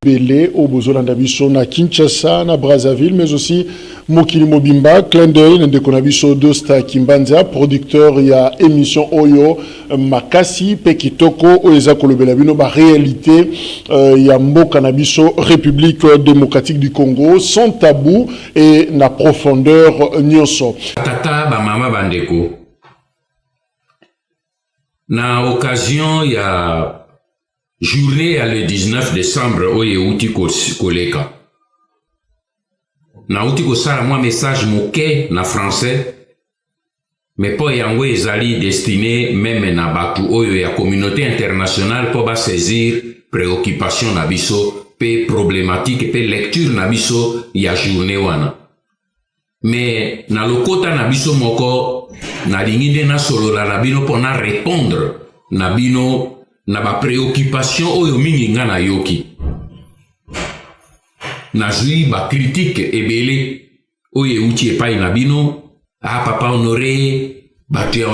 ebele au bozolanda biso na Kinshasa, na Brazzaville, mais aussi Mokili Mobimba, clin d'œil de Konabiso Dosta Kimbanza, producteur ya émission Oyo Makasi Pekitoko Oeza Kolobelabino ba réalité ya Mboka Nabiso République démocratique du Congo sans tabou et na profondeur nyonso. Tata ba mama bandeko. Na occasion ya journée le 19 décembre Oyo Uti Koleka. Na uti ko sala moi message moke na français mais po yango ezali destiné même na batu oyo ya communauté internationale po ba saisir préoccupation na biso pe problématique pe lecture na biso ya journée wana mais na lokota na biso moko na lingide na solola na bino po na répondre na bino na ba préoccupation oyo mingi nga na yoki na jui ba critique ebele oye uti epai na bino papa honoré batu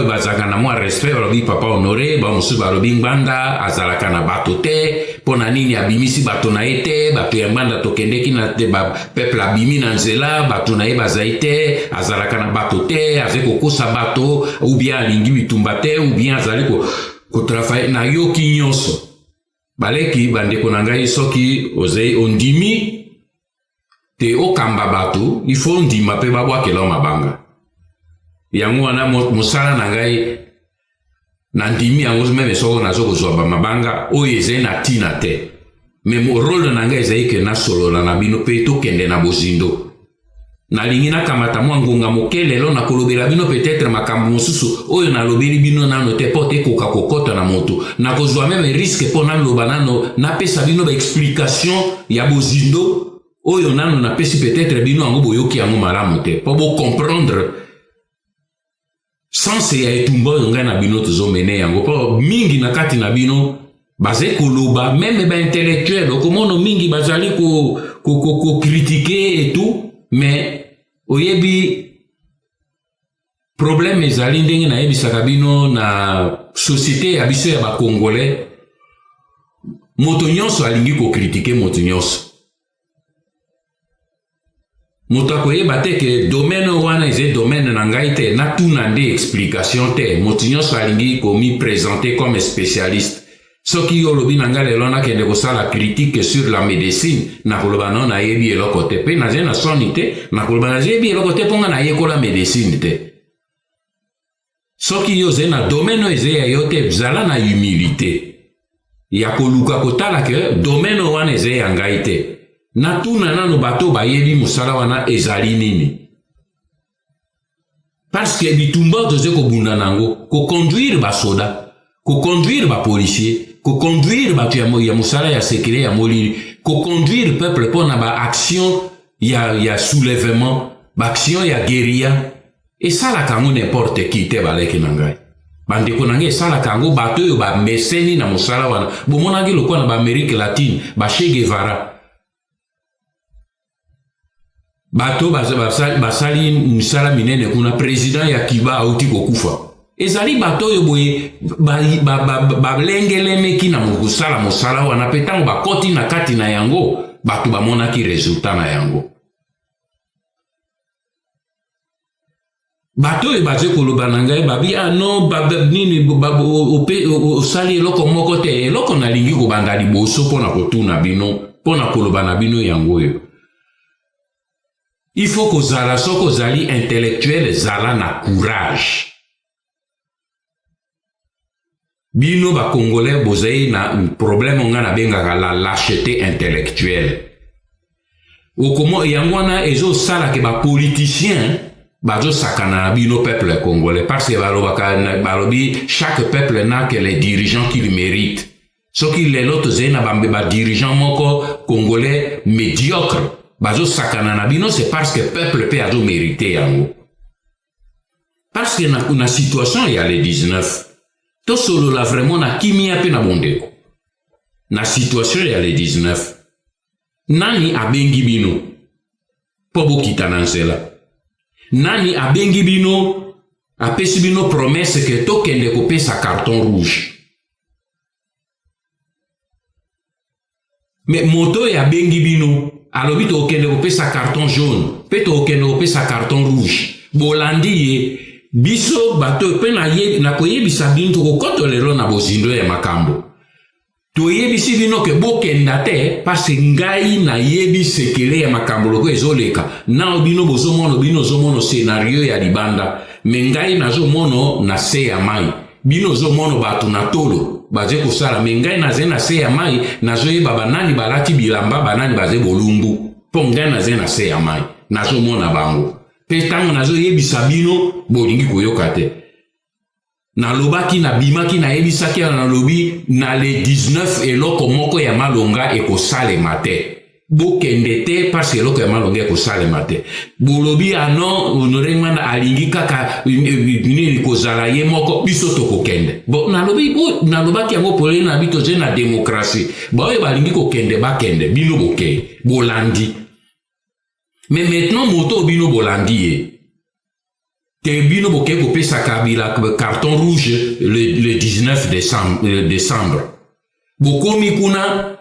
bazaka na mwa respect balobi papa honoré bamosusu balobi ngbanda azalaka na bato te mpo na nini abimisi bato na ye te bato ya ngbanda tokendeki na te peuple abimi na nzela bato na ye bazali te azalaka na bato te azali kokosa bato ou bien alingi bitumba te ou bien azali kotrafaye na yoki nyonso baleki bandeko na ngai soki ozei ondimi te okamba bato il faut ndima pe babwakela mabanga yango wana mosala na ngai na ndimi yango meme soko nazo kozwa mabanga oyo ezali na tina te mais mo rôle na ngai ezali ke nasolola na bino pe tokende na bozindo nalingi nakamata mwa ngonga moke lelo nakolobela bino peut-être makambo mosusu oyo nalobeli bino nano te po te koka kokota na moto nakozwa meme risque po naloba nano napesa bino baexplication ya bozindo oyo nano napesi peut-être bino yango boyoki yango malamu te po bocomprendre sanse ya etumba oyo ngai na bino tozomene yango po mingi na kati na bino baze koloba meme baintellectuel okomona mingi bazali critiquer et tout mais oyebi problème ezali ndenge na yebisaka bino na société ya biso ya bakongolais moto nyonso alingi kokritike moto nyonso moto akoyeba te ke domaine wana eze domaine na ngai te natuna nde explication te moto nyonso alingi komi présenter comme spécialiste soki yo lobi na ngai lelo nakende kosala critique sur la médecine nakoloba no nayebi eloko te mpe naze na soni te nakoloba nayebi eloko te mpo nga nayekola médecine te soki yo oze na domaine eze ya yo te zala na humilité ya koluka kotala ke domaine wana eze ya ngai te natuna nano bato bayebi mosala wana ezali nini parce que bitumba toze kobunda nango koconduire basoda koconduire bapolicier koconduire bato ya mosala ya secret ya molili koconduire peuple mpo na baaction ya soulèvement baaction ya guérilla esalaka yango n'importe qui te baleki na ngai bandeko na ngai esalaka yango bato oyo bameseni na mosala wana bomonaki lokwa na baamérique latine Che Guevara bato basali misala minene kuna président ya Cuba auti kokufa ezali bato oyo boye balengelemeki na mokosala mosala wana mpe ntango bakoti na kati na yango bato bamonaki resultat na yango bato oyo baze koloba na ngai babi no nini osali eloko moko te eloko nalingi kobanda liboso mpo na kotuna bino mpo na koloba na bino yango oyo il faut kozala soko ozali intellectuel zala na courage bino ba congolais bozai na problème nga na bengaka la lâcheté intellectuelle okomo yango wana ezo sala ke ba politicien bazo sakana na bino peuple congolais parce que balobi chaque peuple n'a que les dirigeants qu'il mérite soki lelo tozai na ba dirigeant moko congolais médiocre bazo sakana na bino c'est parce que peuple pe azo mérité yango parce que na situation ya le 19 to solo la vraiment na kimia pe na bondeko na situation ya le 19 nani abengi bino po bokita na nzela nani abengi bino apesi bino promesse ke tokende kopesa carton rouge mais moto ya bengi bino alobi to okende kopesa carton jaune pe to okende kopesa carton rouge bolandi ye biso bato pe na koyebisa bino tokokoto lelo na bozindo ya makambo toyebisi bino ke bokenda te parce ngai na yebi sekele ya makambo loko ezoleka na bino bozomono bino zomono scenario ya libanda me ngai nazomono na se ya mai bino zomono bato na tolo baze kosala me ngai naze na se ya mai nazoyeba banani balati bilamba banani baze bolumbu mpo ngai naze na se ya mai nazomona bango mpe ntango nazoyebisa bino bolingi koyoka te nalobaki nabimaki nayebisaki nalobi na le 19 eloko moko ya malonga ekosalema te bokende te parce eloko ya malonga ekosalema te bolobi ano Honoré Ngbanda alingi kaka nini kozala ye moko biso tokokende bo nalobaki yango polele na bito toze na demokrasi baoyo balingi kokende bakende bino bokeye bolandi mais maintenant moto bino bolandi ye te bino boke kopesa Kabila carton rouge le 19 décembre bokomi kuna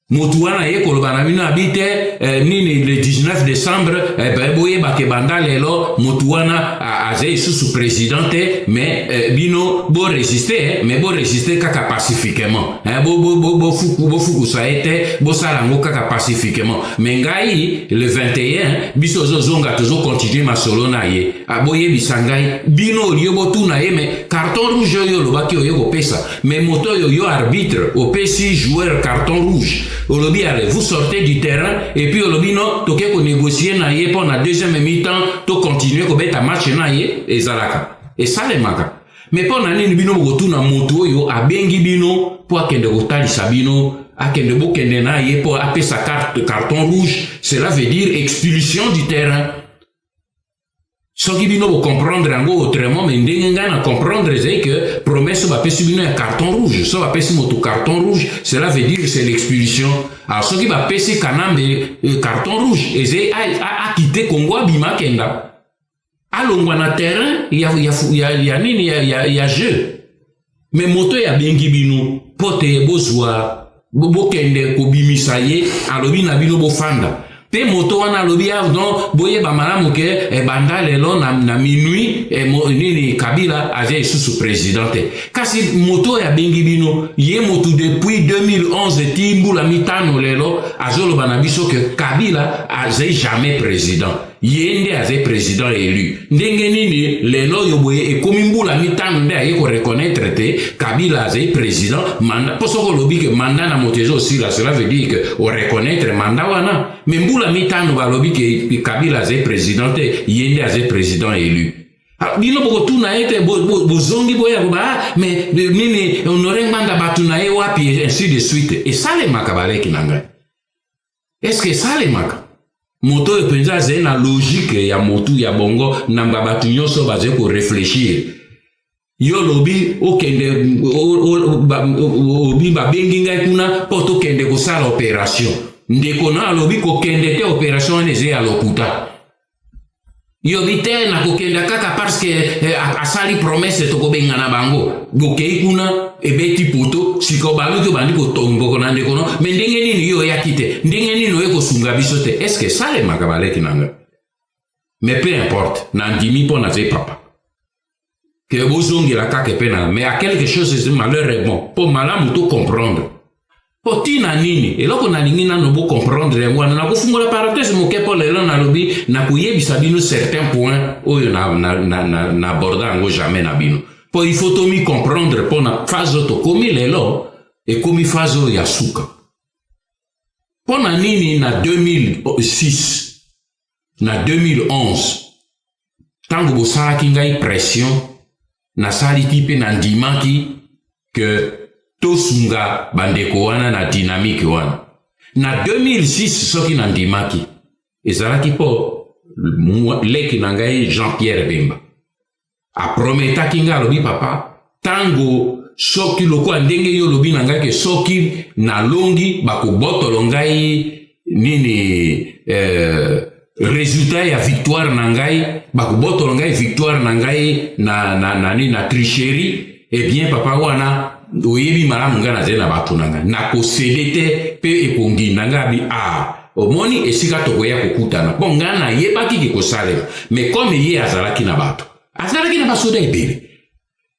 motu wana ye koloba na bino abite nini le 19 décembre boyebake banda lelo motu wana aze isusu président te mais bino boresiste mais boresiste kaka pacifiquement bofukusa ye te bosala yango kaka pacifiquement mais ngai le 21 biso ozozonga tozokontinue masolo na ye boyebisa ngai bino olie botuna ye mais carton rouge oyo olobaki oye kopesa mais moto oyo yo arbitre opesi joueur carton rouge olobi allez vous sortez du terrain et puis olobi non toke ko négocier na ye pendant deuxième mi-temps to continuer ko beta match na ye ezalaka et ça les maka mais pendant nini bino botuna moto oyo abengi bino po akende kotalisa bino akende bokende na ye po apesa carton rouge cela veut dire expulsion du terrain. Soki bino bo comprendre yango autrement mais ndenge ngai na comprendre c'est que promesse ba pesi bino un carton rouge so ba pesi moto carton rouge cela veut dire c'est l'expulsion alors soki ba pesi kanambe carton rouge eze a quitté Congo bima kenda alongwa na terrain ya nini ya jeu mais moto ya bengi bino pote bozwa bokende kobimisa ye alobi na bino bofanda pe moto wana lobi non boye ba malamu ke banda lelo na minuit nini Kabila aze sous présidente kasi moto ya bengi bino ye moto depuis 2011 timbula mitano lelo azolo bana biso ke Kabila aze jamais président yende aze président élu ndenge nini lelo yo boye ekomi mbula mitano nde aye ko reconnaître te Kabila aze président manda posoko lobi ke manda na motezo aussi là cela veut dire que o reconnaître manda wana mais mbula mitano balobi ke Kabila aze président te yende aze président élu bino boko tuna ete bozongi boya ba mais nini Honoré Ngbanda batuna e wapi ainsi de suite et ça les makabale kinanga est-ce que ça les maka moto epenza ze na logique ya motu ya bongo na babatu nyonso baze ko réfléchir yo lobi okende obi babengi ngai kuna poto kende ko sala opération ndeko na lobi ko kende te opération neze ya lokuta yo bite na ko kende kaka parce que asali promesse to ko benga na bango bokei kuna ebeti poto siko balu to bandi ko tombo ko nande kono mais ndenge nini yo yakite ndenge nini yo ko sunga biso te est-ce que ça les makabale kinanga mais peu importe nandimi po na ze papa que bozongi la kaka pena mais à quelque chose c'est malheureusement pour malamu to comprendre po tina nini eloko na lingi na no bo comprendre yango na ko fungola parenthèse mo ke po lelo na lobi na kuyebisa bino certains points oyo na aborda ngo jamais na bino po il faut to mi comprendre po na phase to komi lelo e komi phase ya suka po na nini na 2006 na 2011 tango bo sala kinga pression na sali tipe na ndimaki que tosunga bandeko wana na dynamique wana na 2006 soki na ndimaki ezalaki po leki na ngai Jean-Pierre Bemba a prometaki nga lobi papa tango soki loko ndenge yo lobi na ngai ke soki na longi bakobotolo ngai nini résultat ya victoire na ngai bakobotolo ngai victoire na ngai na tricherie eh bien papa wana oyebi malamu nga naze na bato nanga na kosede te pe ekongi nanga bi omoni esika tokoya kokutana bon nga nayebaki ke kosalema mais comme ye azalaki na bato azalaki na basoda ebele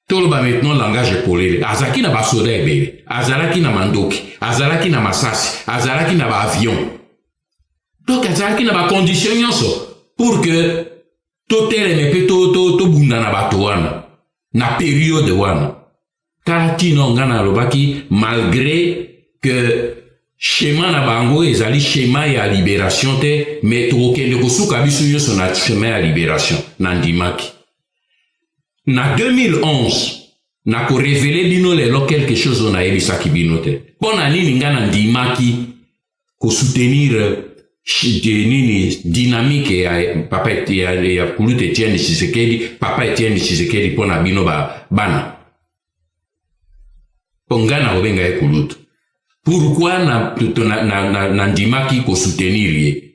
toloba maintenant langage polele azalaki na basoda ebele azalaki na mandoki azalaki na masasi azalaki na baavion donc azalaki na bacondition nyonso pour que toteleme mpe tobunda na bato wana na période wana tala tino nga nalobaki malgré que schéma na bango ezali schéma ya libération te mais tokokende kosuka biso nyonso na schéma ya libération na ndimaki na 2011 na korevele bino lelo quelque chose on ayebisaki bino te mpo na nini nga na ndimaki kosoutenir nini dynamique ya papa ya Kulutu Etienne Tshisekedi papa Etienne Tshisekedi mpo na bino bana mpo nga na kobenga ye Kulutu. Pourquoi na ndimaki ko soutenir ye?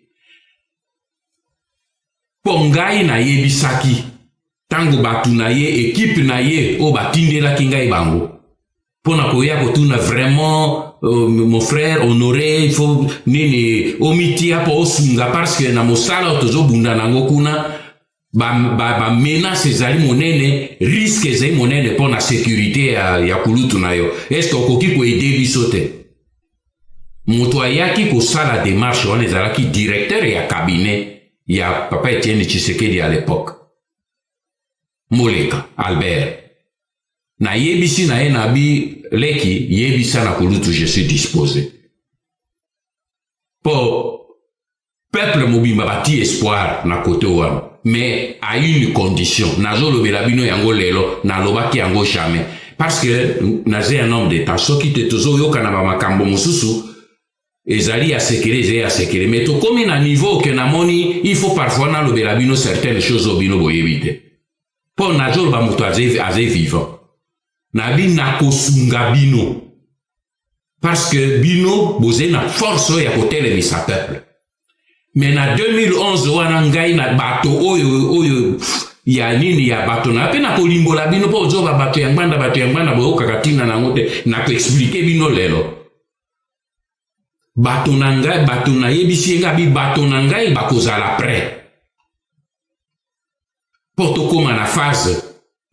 Pongai na ye bisaki. Tango batu na ye, équipe na ye, o batindela kingai bango. Pona koya kotuna vraiment, mon frère, honoré, il faut nini, omitia po osunga, parce que na mosala otozo bunda nango kuna, ba menace ezali monene, risque ezali monene pona sécurité ya Kulutu na yo. Est-ce okoki ko aider biso te? Moto ayaki kosala démarche wana ezalaki directeur ya cabinet ya papa Etienne Tshisekedi à l'époque. Moleka Albert. Na yebisi na ye na bi leki yebisa na Kulutu je suis disposé. Pour peuple mobimba bati espoir na kote wana. Mais à une condition. Nazo lobela bino yango lelo na lobaki yango jamais. Parce que naze un homme d'état. Soki te tozo yoka na makambo mususu. Ezali a sekere, mais to comme na niveau que na moni, il faut parfois na lobela bino certaines choses au bino boyebite. Pour na jol ba muto aze vivant. Na bi na kosunga bino. Parce que bino boze na force ya kotele mi sa peuple. Mais na 2011 wana ngai na bato oyo ya nini ya bato na pe na kolimbola bino po zoba bato ya nganda boyo kakatina na ngote na ko expliquer bino lelo. Bato na ngai bato na yebisi nga bi bato na ngai bakozala prêt. Po to koma na phase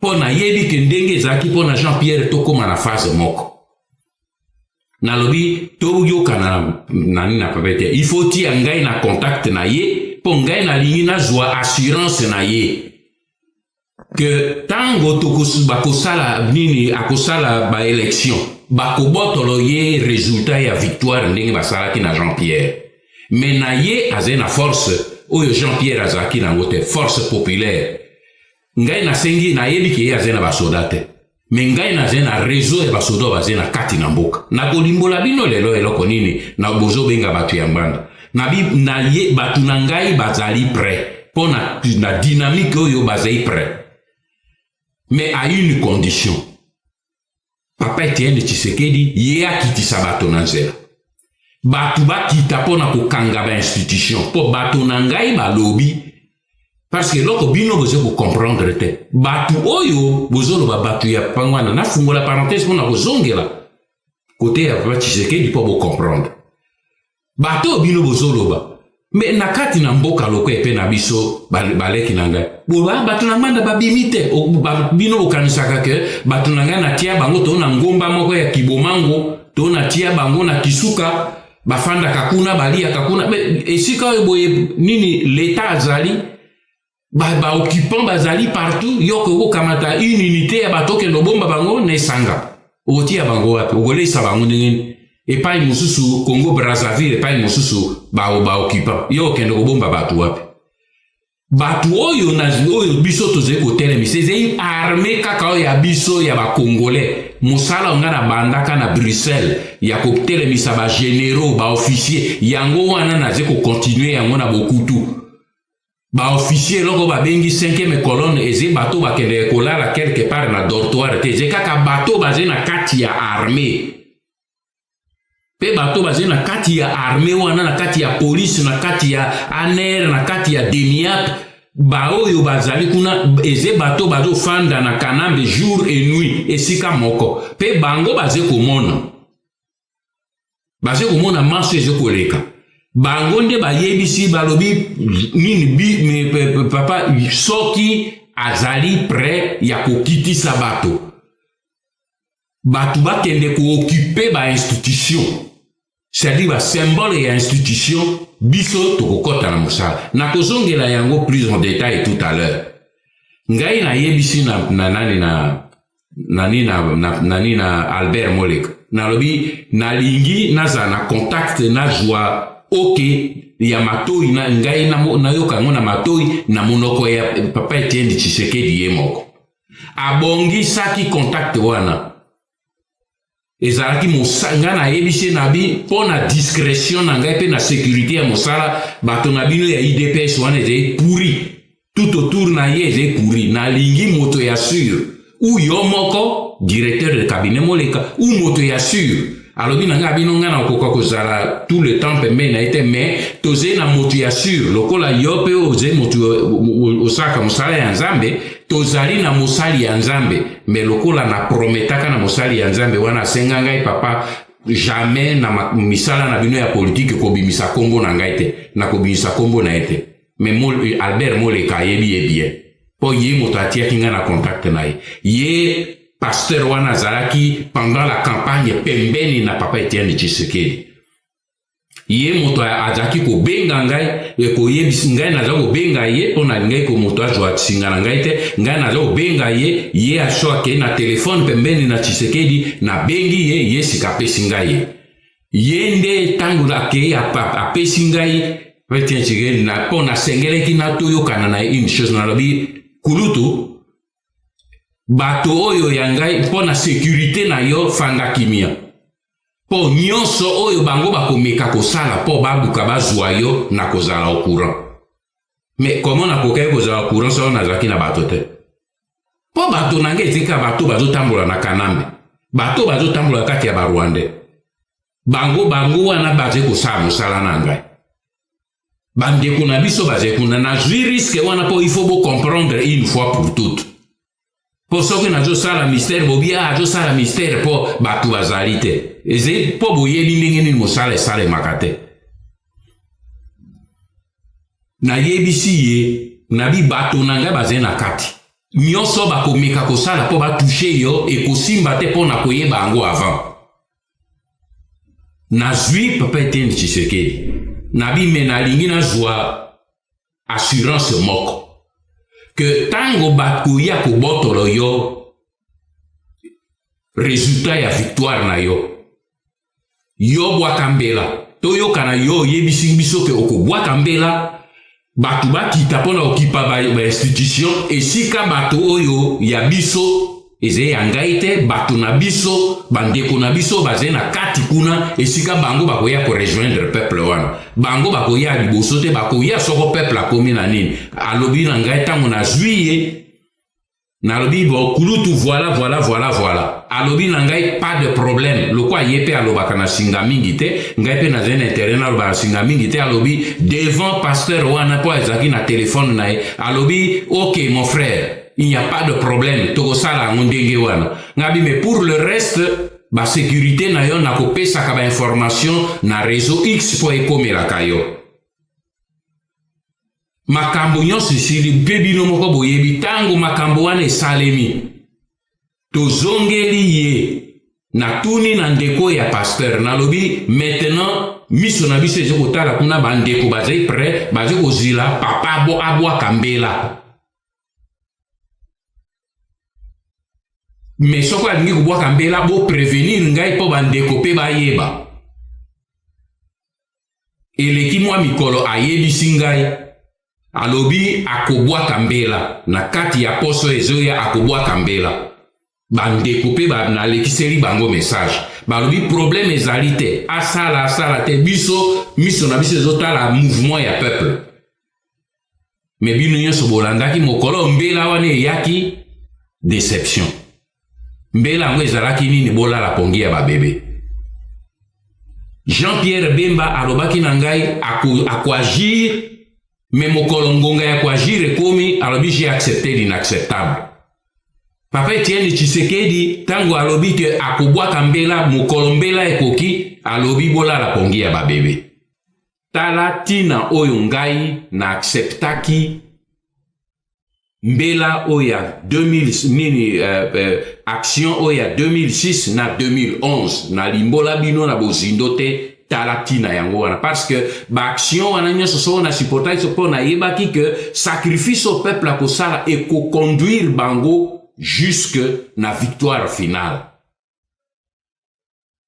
po na yebi ke ndenge ezaki po na Jean-Pierre to koma na phase moko. Na lobi to yoka na nina papete il faut ti ngai na contact na ye po ngai na lingi na zwa assurance na ye que tango to bakosala nini akosala ba élection bakobotolo ye résultat ya victoire ndenge basalaki na Jean-Pierre mais na ye aze na force oyo Jean-Pierre azaki na ngote force populaire ngai na sengi na yebi ke aze na basoda te mais ngai na ze na réseau ya basoda baze na kati na mboka na kolimbola bino lelo eloko nini na bozo benga batu ya mbanda na bi na ye batu na ngai bazali prêt pona na dynamique oyo bazali prêt mais à une condition. Papa Etienne Tshisekedi ye akitisa bato na nzela. Batu bakita pona kokanga ba institution po bato na ngai balobi parce que loko bino bozo ko comprendre te. Batu oyo bozo ba batu ya pangwana na fungola parenthèse pona kozongela côté ya Papa Tshisekedi po bo comprendre. Bato bino bozo loba mais nakati na mboka loko epe na biso baleki na ngai boba batu na manda babimite bino okanisaka ke batu na ngai na tia bango to na ngomba moko ya kibomango to na tia bango na kisuka bafanda kakuna balia kakuna esika oyo boye nini l'état azali ba occupant bazali partout yoko kamata une unité ya batoke lobomba bango na esanga otia bango wapi ogolesa bango ndenge epai mususu Congo Brazzaville epai mususu ba occupant yo kende kobomba batu wapi batu oyo na oyo biso toze kotele miseze armée kaka oyo ya biso ya ba congolais musala ngana bandaka na Bruxelles ya kotele misa ba généraux ba officier yango wana na ze ko continuer yango na bokutu ba officier loko ba bengi 5e colonne eze bato ba kende kolala quelque part na dortoir te ze kaka bato baze na kati ya armée pe bato baze na kati ya armée wana na kati ya police na kati ya ANR na kati ya DEMIAP baoyo bazali kuna eze bato bazo fanda na Kanambe jour et nuit esika moko pe bango baze komona maso eze koleka bango nde bayebisi balobi nini papa soki azali prêt ya kokitisa bato bakende kookipe ba institution c'est-à-dire ba symbole ya institution biso tokokota na mosala na kozongela yango plus en détail tout à l'heure ngai na yebisi na Albert Moleka nalobi nalingi naza na contact na joie ya matoi na ngai na yoka ngo na matoi na monoko ya papa Etienne Tshisekedi ye moko abongi saki contact wana ezalaki mosanga na yebisi nabi pona discrétion na ngai pe na sécurité ya mosala bato na bino ya IDPS wana ezali pourri tout autour na ye ezali pourri na lingi moto ya sûr ou yo moko directeur de cabinet Moleka ou moto ya sûr alobi na ngai bino ngana okoka kozala tout le temps pembe na ete mais toze na moto ya sûr lokola yo pe oze moto osaka mosala ya Nzambe tozali na mosali ya Nzambe mais lokola na prometaka na mosali ya Nzambe wana senga ngai papa jamais na misala na bino ya politique kobimisa kombo na ngai te na kobimisa kombo na ete mais Albert Moleka yebi bien po ye moto atiaki nga na contact na ye pasteur wana azalaki pendant la campagne pembeni na papa Etienne Tshisekedi ye moto azalaki kobenga ngai koyebisi ngai naza kobenga ye mpona ngai ko moto azwa singa na ngai te ngai naza kobenga ye asoake na telefone pembeni na Tshisekedi na bengi ye sika apesi ngai ye nde ntango akei apesi ngai Etienne Tshisekedi mpo nasengeleki natoyokana na une chose nalobi kulutu bato oyo ya ngai mpo na sécurité na yo fanda kimia po nyonso oyo bango bakomeka kosala po babuka bazwa yo na kozala au courant mais comment nakokai kozala au courant so nazalaki na bato te po bato na ngai etika bato bazotambola na Kanambe bato bazotambola kati ya Barwandais bango wana baze kosala mosala na ngai bandeko na biso baze kuna nazwi risque wana po il faut bo comprendre une fois pour toutes po soki nazosala mystère bobi azosala mystère po bato bazali te eze po boyebi ndenge nini mosala esalemaka te nayebisi ye nabi bato na ngai baze na kati nyonso bakomeka kosala po batushe yo ekosimba te mpo na koyeba yango avant nazwi papa Etienne Tshisekedi nabi me nalingi nazwa assurance moko que tango bakoya kobotolo yo résultat ya victoire na yo bwaka mbela toyokana yo yebisi biso ke okobwaka mbela bato bakita mpona okipa ba institution esika bato oyo ya biso eze ya ngai te bato na biso bandeko na biso baze na kati kuna esika bango bakoya korejoindre peuple wana bango bakoya liboso te bakoya soko peuple akomi na nini alobi na ngai ntango nazwi ye nalobi bo kulutu voilà alobi na ngai pas de problème lokwa ye pe alobaka na singa mingi te ngai pe nazali na intérêt naloba na singa mingi te alobi devant pasteur wana po ezalaki na telefone na ye alobi ok mon frère il n'y a pas de problème tokosala yango ndenge wana ngabi mais pour le reste ba sécurité na yo nakopesaka ba information na réseau X po ekomelaka yo makambo nyonso esili mpe bino moko boyebi ntango makambo wana esalemi tozongeli ye natuni na ndeko ya pasteur nalobi maintenant miso na biso eze kotala kuna bandeko bazali prêt baze kozila papa abwaka mbela mais soko alingi kobwaka mbela bo prévenir ngai mpo bandeko mpe bayeba eleki mwa mikolo ayebisi ngai alobi akobwaka mbela na kati ya poso ezoya akobwaka mbela bandeko mpe nalekiseli bango message balobi problème ezali te asala te biso miso na biso ezotala mouvement ya peuple mais bino nyonso bolandaki mokolo mbela wana eyaki déception mbela yango ezalaki nini bolala pongi ya babebe Jean-Pierre Bemba alobaki na ngai akoagir me mokolo ngonga ya koagir ekomi alobi j'ai accepté l'inacceptable. Papa Etienne Tshisekedi tango alobi ke akobwaka mbela mokolo mbela ekoki alobi bolala pongi ya babebe. Tala tina oyo ngai na acceptaki mbela oya 2000 action oya 2006 na 2011 na limbola bino na bozindo te tala tina yango wana parce que ba action wana nyoso so na supporta so pona yebaki que sacrifice au peuple a kosala et ko conduire bango jusque na victoire finale.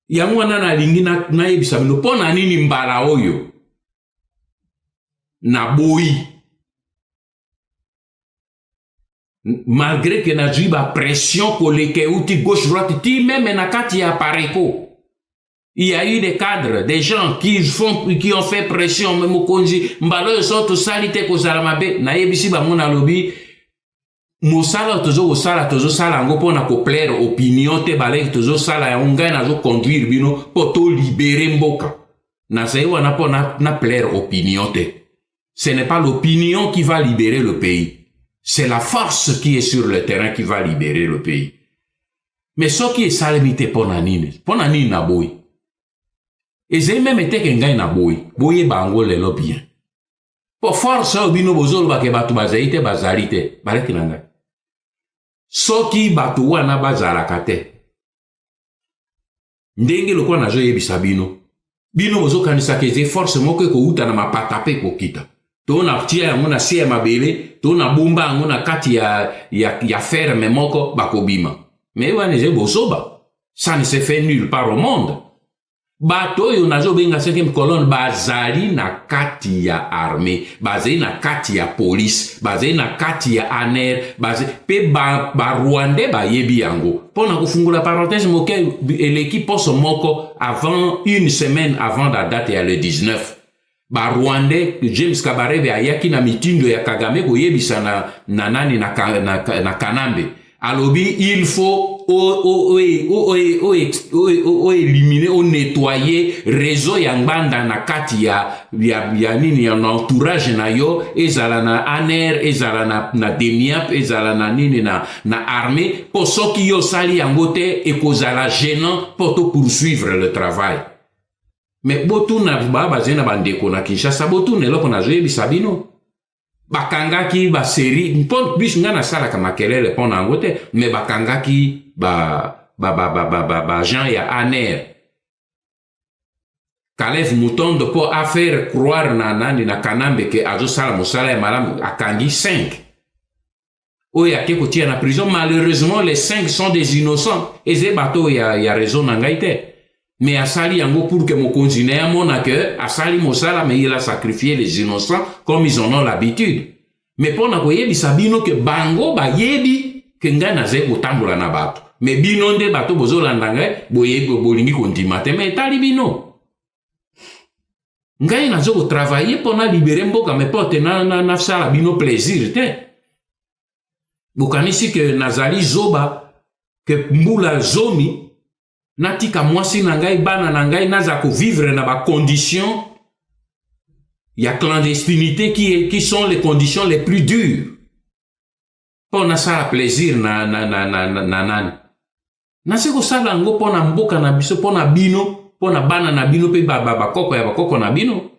Yango wana na lingi na yebisa bino pona nini mbala oyo na boyi malgré que na jui ba pression koleke uti gauche droite ti même na kati ya pareko. Il y a eu des cadres, des gens qui ont fait pression même au konji mbalo so to salite ko salamabe na yebisi ba mona lobi musala tozo sala ngo pona ko plaire opinion te balek tozo sala ya unga na zo conduire bino poto libérer mboka na sai wana pona na plaire opinion te. Ce n'est pas l'opinion qui va libérer le pays. C'est la force qui est sur le terrain qui va libérer le pays. Mais ce qui est salamité pona nini na boy. Et j'ai même été qu'un na boy bango le lo bien. Pour force bino bozolo ba ke batu bazaite bazalite baleki nanga. Soki batu wana bazalaka te. Ndenge lokwa na zo yebisa bino. Bino bozo kanisa ke force moko ko uta na mapata pe ko kita. Tona tia yango na sie mabele, tona bumba yango na kati ya ferme moko bakobima. Mais wana je bozoba. Ça ne se fait nulle part au monde. Bato yo nazo benga 5e colonne bazali na kati ya armée, bazali na kati ya police, bazali na kati ya ANR, bazali pe ba Rwandais ba yebi yango. Pona kufungula parenthèse moke l'équipe poso moko avant une semaine avant la date ya le 19. Ba Rwandais James Kabarebe ayaki na mitindo ya Kagame ko yebisa na nani na Kanambe. Alobi il faut éliminer, nettoyer réseau yangbanda na kati ya nini ya entourage na yo ezala na ANR ezala na DEMIAP ezala na nini na armée pour soki yo sali yango te ekozala gênant pour te poursuivre le travail. Mais botu na bazena bandeko na Kinshasa botu ne loko na zoyebi sabino bakangaki ba série mpon bis nga na sala kama kelele pona ngote mais bakangaki ba Jean ya ANR Kalev Mutondo pour faire croire na nani na Kanambe ke azo sala mosala ya malamu akangi 5 oya ke kotia na prison. Malheureusement les 5 sont des innocents et ze bato ya raison na ngaite. Mais asali yango pour que mon continue à mon accueil, asali mosala, mais il a sacrifié les innocents comme ils en ont l'habitude. Mais pour na yebi sabino que bango ba yebi que nga na ze kotambula na bato. Mais bino nde bato bozo landanga boyebi bolingi kondimate mais tali bino. Nga na zo travailler pour na libérer mboka mais porte na sala bino plaisir te. Bukanisi que nazali zoba que mbula zomi natika mwasi na ngai bana na ngai naza ko vivre na ba conditions ya clandestinité qui sont les conditions les plus dures pour na sala plaisir na se ko sala ngo pona mboka na biso pona bino pona bana na bino pe bakoko ya bakoko na bino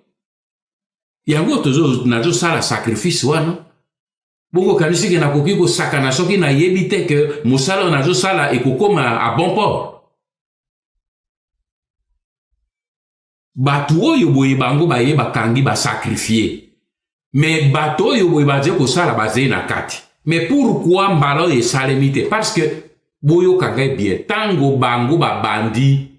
yango tozo nazo sala sacrifice wana bongo kanisi ke na koki ko sakana soki na yebite que musala nazo sala ekokoma à bon port. Batu oyo boye bango baye bakangi ba sacrifier. Mais batu oyo boye baje ko sala baze na kati. Mais pourquoi mbalo e salemite? Parce que boyo kanga bien tango bango ba bandi.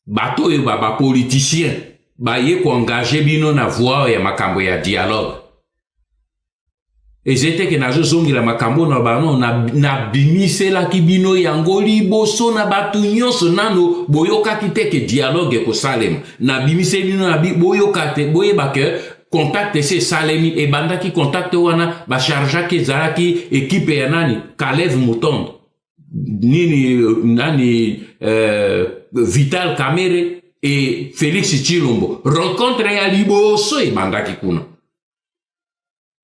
Batu oyo ba politicien baye ko engager bino na voie ya makambo ya dialogue. Ezete ke nazo zongi la makambo na bano na bimise la kibino yango liboso na batu nyonso nano boyoka kiteke dialogue ko salem na bimise bino na boyoka te boyeba ke contacte se salemi e banda ki contacte wana ba charge ke zalaki équipe ya nani Kalev Mutondo nani Vital Kamerhe et Félix Tshilombo rencontre ya liboso e banda ki kuna.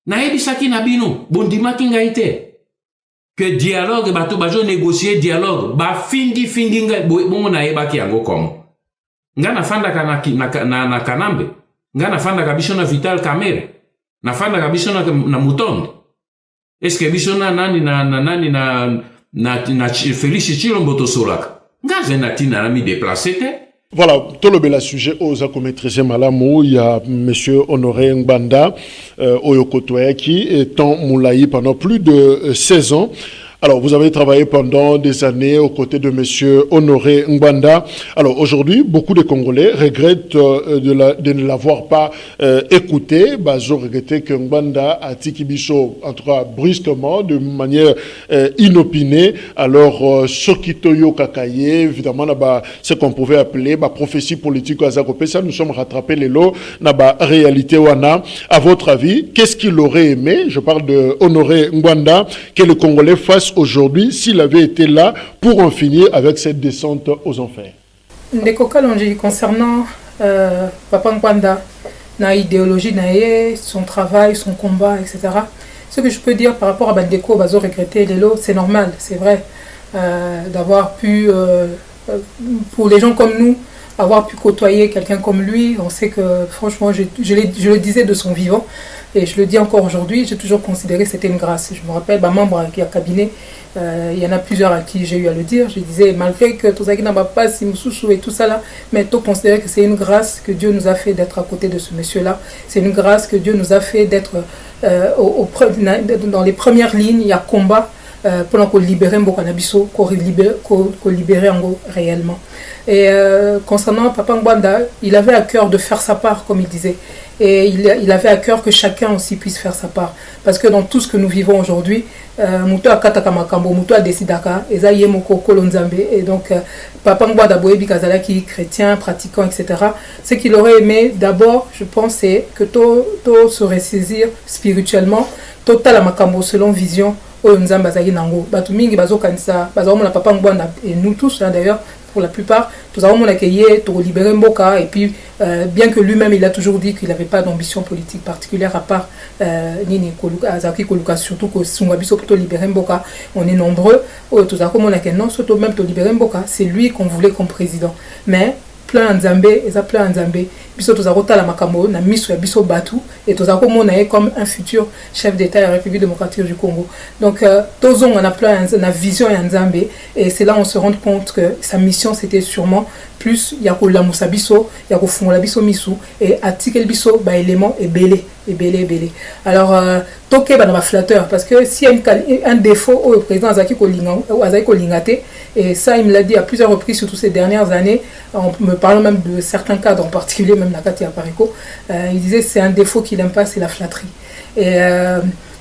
Naebisaki na bino, bondimaki ngai te. Que dialogue, bato bajo négocier dialogue, ba fingi ngai, bongo naebaki yango komo. Nga nafanda na Kanambe, nga nafanda kabiso na Vital Kamerhe, nafanda kabiso na Mutondo. Est-ce que biso na nani na Félix Tshilombo tosolaka? Nga zena tina na mi déplacé te. Voilà, tout le bel sujet aux maîtrisé Malamou, il y a monsieur Honoré Ngbanda, Oyokotoyaki, étant Moulaï pendant plus de 16 ans. Alors, vous avez travaillé pendant des années aux côtés de monsieur Honoré Ngbanda. Alors, aujourd'hui, beaucoup de Congolais regrettent de ne l'avoir pas écouté. J'ai regretté que Ngbanda a Tikibiso, en tout cas brusquement, de manière inopinée. Alors, Sokitoyo Kakaye, évidemment, ce qu'on pouvait appeler prophétie politique à Zakopé, ça nous sommes rattrapés les lots, la réalité wana. À votre avis, qu'est-ce qu'il aurait aimé, je parle de Honoré Ngbanda, que le Congolais fasse aujourd'hui s'il avait été là pour en finir avec cette descente aux enfers? Ndeko Kalonji, concernant Papa Ngbanda, na idéologie naie, son travail, son combat, etc. Ce que je peux dire par rapport à Bandeko, Bazo regretter les lots, c'est normal, c'est vrai, d'avoir pu, pour les gens comme nous, avoir pu côtoyer quelqu'un comme lui. On sait que franchement, je le disais de son vivant, et je le dis encore aujourd'hui, j'ai toujours considéré que c'était une grâce. Je me rappelle, membre qui a cabinet, il y en a plusieurs à qui j'ai eu à le dire. Je disais, malgré que tout ça qui n'a pas si et tout ça là, mais tout considérer que c'est une grâce que Dieu nous a fait d'être à côté de ce monsieur-là. C'est une grâce que Dieu nous a fait d'être dans les premières lignes. Il y a combat pendant qu'on libérait Mbokanabiso, qu'on libérait réellement. Et concernant Papa Ngbanda, il avait à cœur de faire sa part, comme il disait. Et il avait à cœur que chacun aussi puisse faire sa part. Parce que dans tout ce que nous vivons aujourd'hui, Mouto Akataka Makambo, Mouto Adesidaka, Ezaye Moko Kolonzambe, et donc Papa Ngbanda Boebi Kazalaki, chrétien, pratiquant, etc. Ce qu'il aurait aimé d'abord, je pense, c'est que tout se ressaisir spirituellement, total Makambo selon vision. Papa Ngbanda et nous tous d'ailleurs, pour la plupart, nous avons libéré Mboka, et puis bien que lui-même il a toujours dit qu'il n'avait pas d'ambition politique particulière à part Nini Azaki Koluka, surtout que Sungabiso plutôt libérer Mboka, on est nombreux, non, surtout même libérer Mboka, c'est lui qu'on voulait comme président. Mais plein Nzambe, et ça plein Nzambe, biso tozarota la makambo na miso ya biso batu, et tozakomona comme un futur chef d'État de la République démocratique du Congo. Donc tozong on a plein na vision ya Nzambe, et c'est là on se rend compte que sa mission c'était sûrement plus ya ko lamusa biso, ya ko fungola biso misu, et article biso ba élément et belé. Alors toke ba na flatteur, parce que si y a un défaut au président Azaki Kolingate, et ça il me l'a dit à plusieurs reprises surtout ces dernières années, en me parlant même de certains cadres en particulier, même Nakati Apareko, il disait c'est un défaut qu'il n'aime pas, c'est la flatterie. Et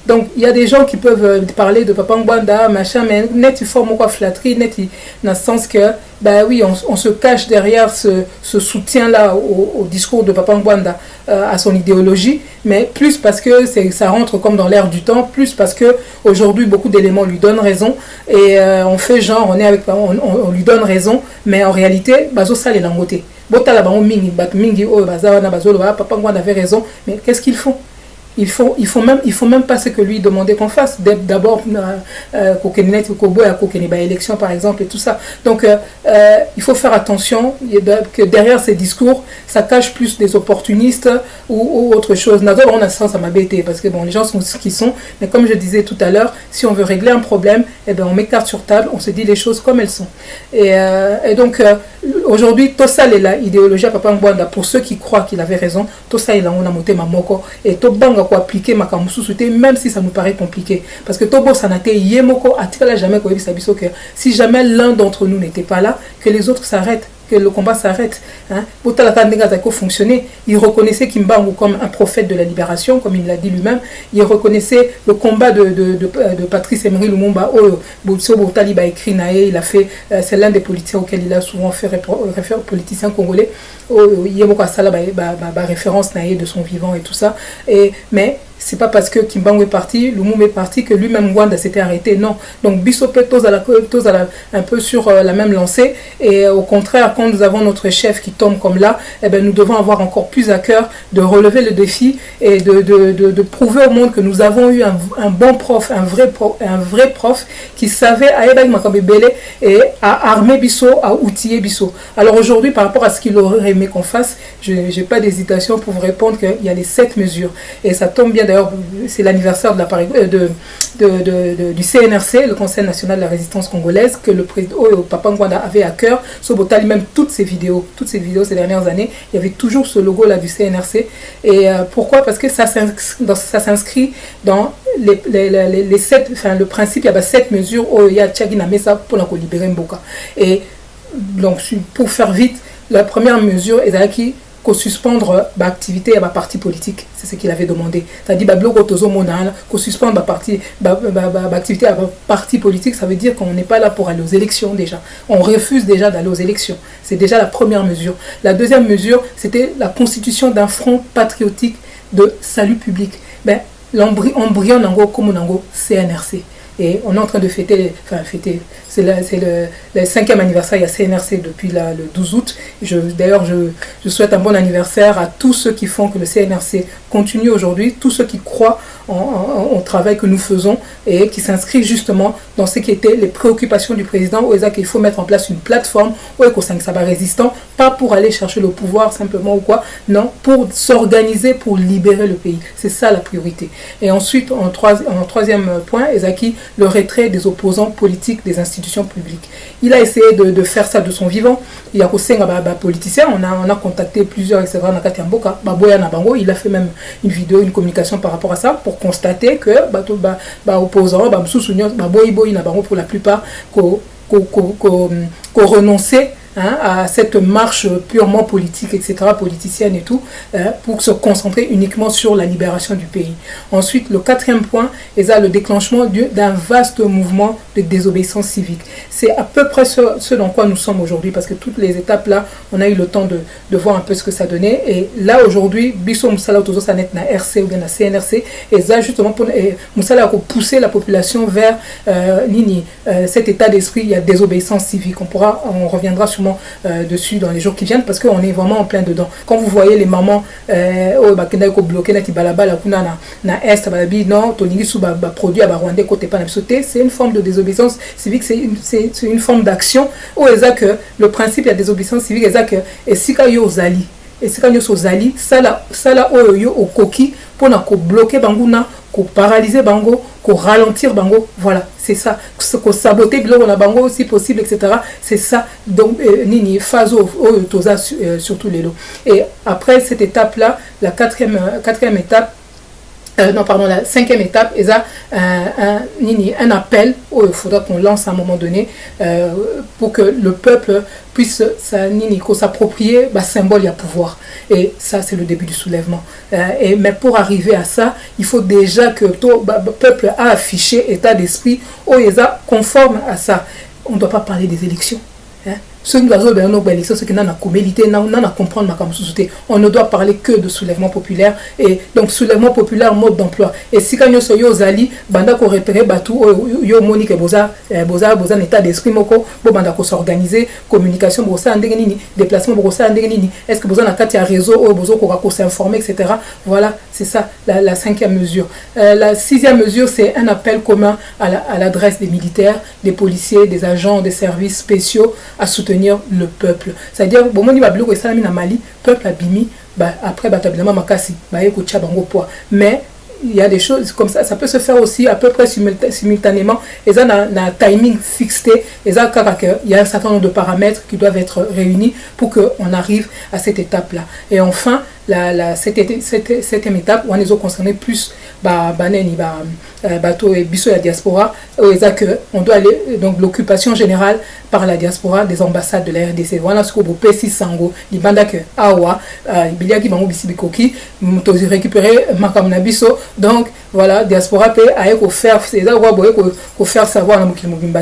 donc il y a des gens qui peuvent parler de Papa Ngbanda, machin, mais net il forme quoi flatterie, net dans le sens que bah oui, on se cache derrière ce soutien-là au discours de Papa Ngbanda, à son idéologie, mais plus parce que ça rentre comme dans l'air du temps, plus parce que aujourd'hui beaucoup d'éléments lui donnent raison, et on fait genre on lui donne raison, mais en réalité bazo ça les langoté. Botala ba mingi bazawana bazolo Papa Ngbanda avait raison, mais qu'est-ce qu'ils font? Il faut même pas ce que lui demandait qu'on fasse. D'abord, élection par exemple et tout ça. Donc, il faut faire attention que derrière ces discours, ça cache plus des opportunistes ou autre chose. D'abord, on a sens à m'abêter parce que bon, les gens sont ce qu'ils sont. Mais comme je disais tout à l'heure, si on veut régler un problème, eh ben, on met carte sur table, on se dit les choses comme elles sont. Et donc, aujourd'hui, tout ça est là, idéologie à Papa Ngbanda. Pour ceux qui croient qu'il avait raison, tout ça est là, on a monté ma moko et tout banga pour appliquer ma kamususute, même si ça nous paraît compliqué. Parce que Tobo Sanate, Yemoko, a jamais que si jamais l'un d'entre nous n'était pas là, que les autres s'arrêtent, que le combat s'arrête. Pour fonctionner, il reconnaissait Kimbangu comme un prophète de la libération, comme il l'a dit lui-même. Il reconnaissait le combat de Patrice Emery Lumumba. Il a fait, c'est l'un des politiciens auxquels il a souvent fait référence, politicien congolais. Il y a référence de son vivant et tout ça. Mais c'est pas parce que Kimbangu est parti, Lumumba est parti que lui-même Ngwanda s'était arrêté, non. Donc Bisso peut un peu sur la même lancée, et au contraire, quand nous avons notre chef qui tombe comme là, eh ben, nous devons avoir encore plus à cœur de relever le défi et de prouver au monde que nous avons eu un bon prof, un vrai prof qui savait à Edag Makabebele et à armer Bisso, à outiller Bisso. Alors aujourd'hui, par rapport à ce qu'il aurait aimé qu'on fasse, je n'ai pas d'hésitation pour vous répondre qu'il y a les 7 mesures. Et ça tombe bien d'ailleurs, c'est l'anniversaire du CNRC, le Conseil national de la résistance congolaise, que le président Papa Ngwanda avait à cœur. Sobotali, même toutes ces vidéos ces dernières années, il y avait toujours ce logo là du CNRC. Et pourquoi? Parce que ça s'inscrit dans les 7, enfin le principe, il y a 7 mesures où il y a Tchagi Namesa pour libérer Mboka. Et donc pour faire vite, la première mesure est qui qu'on suspendre l'activité à ma parti politique, c'est ce qu'il avait demandé. C'est-à-dire qu'on suspendre l'activité à ma parti politique, ça veut dire qu'on n'est pas là pour aller aux élections déjà. On refuse déjà d'aller aux élections. C'est déjà la première mesure. La deuxième mesure, c'était la constitution d'un front patriotique de salut public. Ben, l'embryon nango comme nango CNRC. Et on est en train de fêter, c'est le 5e anniversaire, il y a CNRC depuis le 12 août. D'ailleurs, je souhaite un bon anniversaire à tous ceux qui font que le CNRC continue aujourd'hui, tous ceux qui croient au travail que nous faisons et qui s'inscrivent justement dans ce qui étaient les préoccupations du président, où il faut mettre en place une plateforme, où il faut résistant, pas pour aller chercher le pouvoir simplement ou quoi, non, pour s'organiser, pour libérer le pays. C'est ça la priorité. Et ensuite, en troisième point, Ezaki, le retrait des opposants politiques des institutions publiques. Il a essayé de faire ça de son vivant. Il y a aussi un politicien, on a contacté plusieurs, etc. Il a fait même une vidéo, une communication par rapport à ça, pour constater que opposants, pour la plupart, qu'on renonçait à cette marche purement politique, etc., politicienne et tout, pour se concentrer uniquement sur la libération du pays. Ensuite, le 4e point est le déclenchement d'un vaste mouvement de désobéissance civique. C'est à peu près ce dans quoi nous sommes aujourd'hui, parce que toutes les étapes là, on a eu le temps de voir un peu ce que ça donnait. Et là, aujourd'hui, Bisso Moussala Otozo Sanet na RC ou bien na CNRC, et ça justement pour Moussala a poussé la population vers cet état d'esprit, il y a désobéissance civique. On reviendra sûrement dessus dans les jours qui viennent, parce qu'on est vraiment en plein dedans. Quand vous voyez les mamans c'est une forme de désobéissance civique, c'est une forme d'action où le principe de la désobéissance civique est que et si zali et si quand zali ça oyo au coquille pour bloquer banguna, ko paralyser bango, ko ralentir bango, voilà, c'est ça, ko saboter bilo na bango si possible, etc. C'est ça, donc nini fazo toza surtout les lots. Et après cette étape là, la quatrième étape, la 5e étape est un appel où il faudra qu'on lance à un moment donné pour que le peuple puisse s'approprier symbole et pouvoir. Et ça, c'est le début du soulèvement. Mais pour arriver à ça, il faut déjà que le peuple a affiché état d'esprit où il est conforme à ça. On ne doit pas parler des élections. On ne doit parler que de soulèvement populaire. Et donc soulèvement populaire, mode d'emploi. Et si quand nous zali banda ko repérer batou yo monique boza état d'esprit moko bo banda ko s'organiser, communication boza ndengeni, déplacement boza ndengeni, est-ce que boza na kati ya réseau ou boza ko s'informer, etc. Voilà, c'est ça la 5e mesure. La 6e mesure, c'est un appel commun à l'adresse des militaires, des policiers, des agents des services spéciaux à soutenir le peuple. C'est-à-dire, bon, on dit que na Mali, peuple a bimi, après, makasi, mais il y a des choses comme ça peut se faire aussi à peu près simultanément, et ça a un timing fixé, et ça il y a un certain nombre de paramètres qui doivent être réunis pour qu'on arrive à cette étape-là. Et enfin, cette 7e étape, où on est concerné plus bateau et biso la diaspora, on doit aller, donc l'occupation générale par la diaspora des ambassades de la RDC. Voilà ce que vous pouvez sango, li banda que awa, biliaki bango bisibikoki, mutozi récupérer makamna biso. Donc voilà, diaspora peut aller faire, c'est ça qu'on faire savoir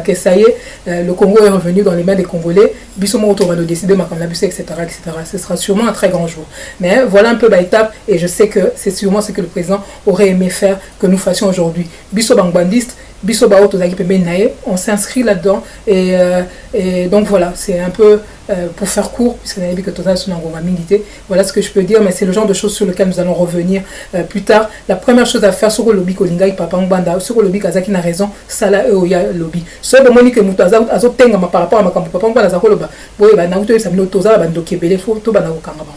que ça y est, le Congo est revenu dans les mains des Congolais. Biso mo va décider makamna biso, etc. Ce sera sûrement un très grand jour. Mais voilà un peu l'étape, et je sais que c'est sûrement ce que le président aurait aimé faire que nous fassions aujourd'hui. Biso bangbandiste, biso bao tozaki pembe nae, on s'inscrit là-dedans, et donc voilà, c'est un peu pour faire court, puisque n'avait que total son milité. Voilà ce que je peux dire, mais c'est le genre de choses sur lesquelles nous allons revenir plus tard. La première chose à faire sur le lobby Kolinga papa Ngbanda, sur le lobby Kazaki n'a raison, ça là oya lobby. Ce que monique muto azo tenga par rapport à ma campo papa Ngbanda zakolo ba, boye ba na uto sa minotoza ba ndokebele fo to ba na okanga ba.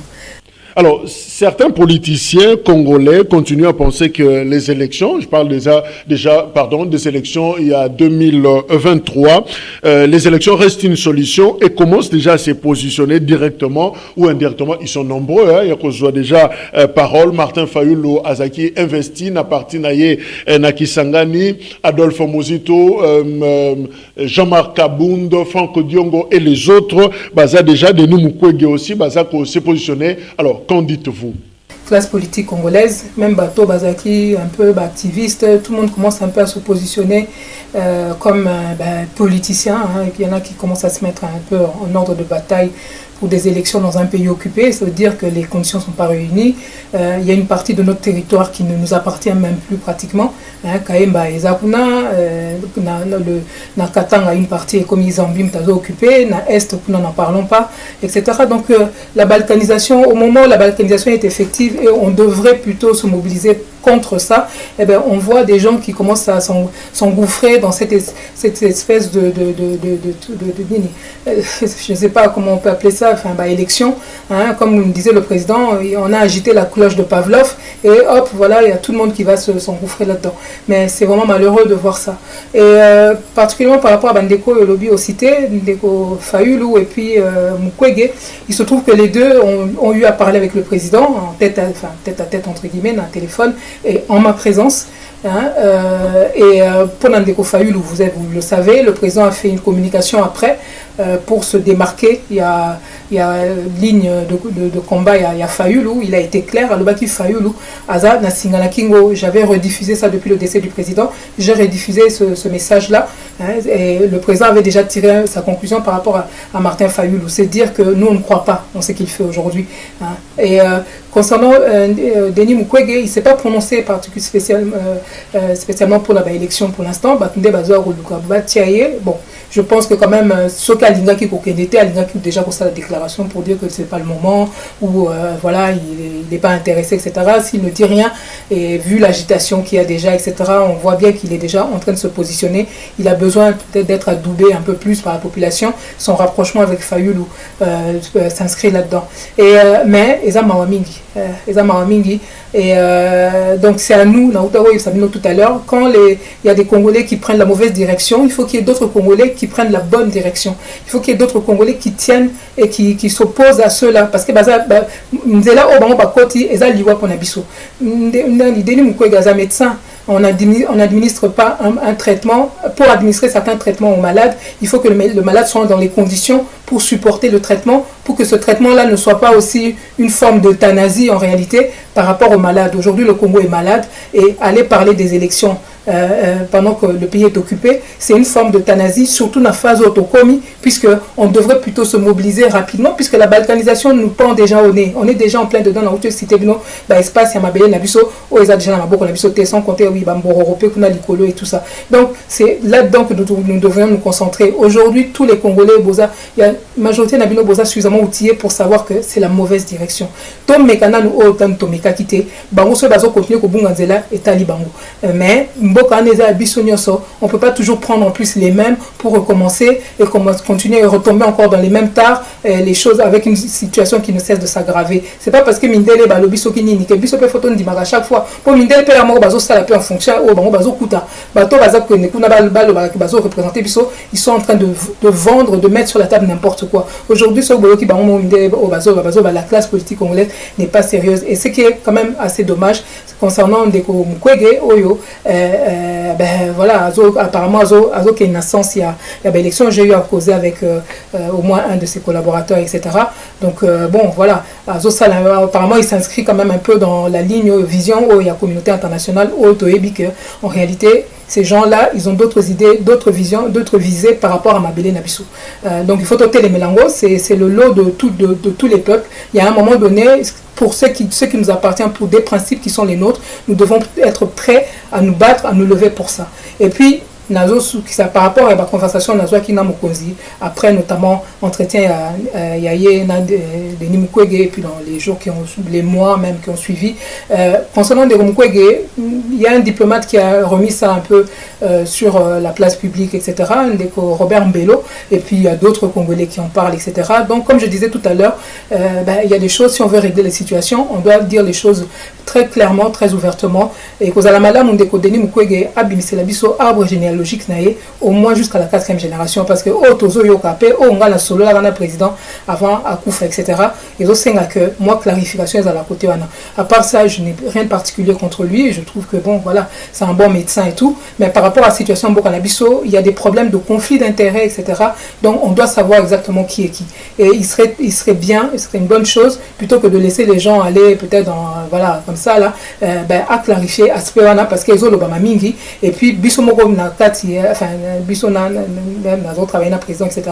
Alors, certains politiciens congolais continuent à penser que les élections, je parle déjà des élections il y a 2023, les élections restent une solution et commencent déjà à se positionner directement ou indirectement. Ils sont nombreux, hein, il y a qu'on soit déjà parole, Martin Fayulu Azaki investi, na parti naye Nakisangani, Adolphe Mozito, Jean-Marc Kabound, Franck Diongo et les autres, baza déjà de nous Mukwege aussi, baza qu'on s'est positionné. Alors, qu'en dites-vous? Classe politique congolaise, même Bato Bazaki, un peu activiste, tout le monde commence un peu à se positionner comme politicien. Hein, et puis il y en a qui commencent à se mettre un peu en ordre de bataille pour des élections dans un pays occupé. Ça veut dire que les conditions ne sont pas réunies. Il y a une partie de notre territoire qui ne nous appartient même plus pratiquement. Kaemba et Zakuna, na Katanga, une partie comme Izambi, Mtazo occupé, na Est, nous n'en parlons pas, etc. Donc la balkanisation, au moment où la balkanisation est effective et on devrait plutôt se mobiliser contre ça, eh bien, on voit des gens qui commencent à s'engouffrer dans cette espèce de je ne sais pas comment on peut appeler ça, enfin, élection, hein, comme disait le président, on a agité la cloche de Pavlov et hop, voilà, il y a tout le monde qui va s'engouffrer là-dedans. Mais c'est vraiment malheureux de voir ça. Et particulièrement par rapport à Bandeko et Lobby aux cités, Ndeko Fayulu et puis Mukwege, il se trouve que les deux ont eu à parler avec le président, en tête à tête entre guillemets, dans un téléphone, et en ma présence. Hein, pour Ndeko Fayulu, vous le savez, le président a fait une communication après pour se démarquer. Il y a ligne de combat, il y a Fayulu, il a été clair, Alobaki Fayulu, Aza Nasingana Kingo, j'avais rediffusé ça depuis le décès du président, j'ai rediffusé ce message-là, hein, et le président avait déjà tiré sa conclusion par rapport à Martin Fayulu, c'est dire que nous on ne croit pas en ce qu'il fait aujourd'hui. Hein. Et concernant Denis Mukwege, il ne s'est pas prononcé spécialement pour la élection pour l'instant, bon, je pense que quand même, ce cas Alinga qui a déjà fait la déclaration pour dire que ce n'est pas le moment, ou voilà, il n'est pas intéressé, etc. S'il ne dit rien, et vu l'agitation qu'il y a déjà, etc., on voit bien qu'il est déjà en train de se positionner. Il a besoin peut-être d'être adoubé un peu plus par la population. Son rapprochement avec Fayulu s'inscrit là-dedans. Mais, Eza Mawamingi. Et donc c'est à nous, tout à l'heure, quand il y a des Congolais qui prennent la mauvaise direction, il faut qu'il y ait d'autres Congolais qui prennent la bonne direction. Il faut qu'il y ait d'autres Congolais qui tiennent et qui s'opposent à ceux-là. Parce que médecin. On n'administre pas un traitement. Pour administrer certains traitements aux malades, il faut que le malade soit dans les conditions pour supporter le traitement, pour que ce traitement-là ne soit pas aussi une forme d'euthanasie en réalité par rapport aux malades. Aujourd'hui, le Congo est malade et aller parler des élections pendant que le pays est occupé, c'est une forme d'euthanasie, surtout dans la phase autocomie, puisqu'on devrait plutôt se mobiliser rapidement, puisque la balkanisation nous pend déjà au nez. On est déjà en plein dedans dans la cité, espace, il y a déjà sans compter, oui, européen, et tout ça. Donc, c'est là-dedans que nous devrions nous concentrer. Aujourd'hui, tous les Congolais, il y a la majorité de Nabino Boza suffisamment outillés pour savoir que c'est la mauvaise direction. Tom Mekana nous autant Tomeka quitté, Bango se baso continue ko bunganzela et Talibango. Mais on ne peut pas toujours prendre en plus les mêmes pour recommencer et continuer à retomber encore dans les mêmes tares, les choses avec une situation qui ne cesse de s'aggraver. C'est pas parce que Mindele Balobiso qui ni que biso pe photo ndimaka chaque fois. Pour Mindele pe la mort bazo ça la peu en fonction au bango bazo kuta. Bato baza ko ne kuna balo bazo représenter biso, ils sont en train de vendre, de mettre sur la table n'importe quoi. Aujourd'hui ce bolo qui bango Mindele au bazo la classe politique congolaise n'est pas sérieuse et ce qui est quand même assez dommage concernant Ndeko Mukwege Oyo voilà, apparemment Azo qui est une naissance, il y a l'élection, j'ai eu à causer avec au moins un de ses collaborateurs, etc. Donc bon, voilà, Azo apparemment il s'inscrit quand même un peu dans la ligne vision où il y a communauté internationale, où en réalité ces gens-là, ils ont d'autres idées, d'autres visions, d'autres visées par rapport à Mabele Nabiso. Donc il faut ôter les mélanges, c'est le lot de tous les peuples. Il y a un moment donné, pour ce qui nous appartient, pour des principes qui sont les nôtres, nous devons être prêts à nous battre, à nous lever pour ça. Et puis, par rapport à la conversation qui n'a après notamment entretien il y a des Nimukwege et puis dans les jours les mois même qui ont suivi concernant des Nimukwege, il y a un diplomate qui a remis ça un peu sur la place publique, etc. Robert Mbelo, et puis il y a d'autres Congolais qui en parlent, etc. Donc comme je disais tout à l'heure, il y a des choses, si on veut régler les situations, on doit dire les choses très clairement, très ouvertement, et que la madame Ndeko Denis Mukwege abimise la biso arbre généalogique au moins jusqu'à la 4e génération, parce que Tozo Yokape, on a la solo la président avant Akoufa, etc. Et aussi que moi clarification à la côté à part ça, je n'ai rien de particulier contre lui, je trouve que bon voilà, c'est un bon médecin et tout, mais par rapport à la situation Bokanabiso, il y a des problèmes de conflit d'intérêts, etc. Donc on doit savoir exactement qui est qui, et il serait bien, il serait une bonne chose plutôt que de laisser les gens aller peut-être dans voilà comme ça là, à clarifier à ce point-là, parce qu'ils ont le Bama Mingi, et puis Biso Moko Nakati, enfin Biso na travaillé na président, etc.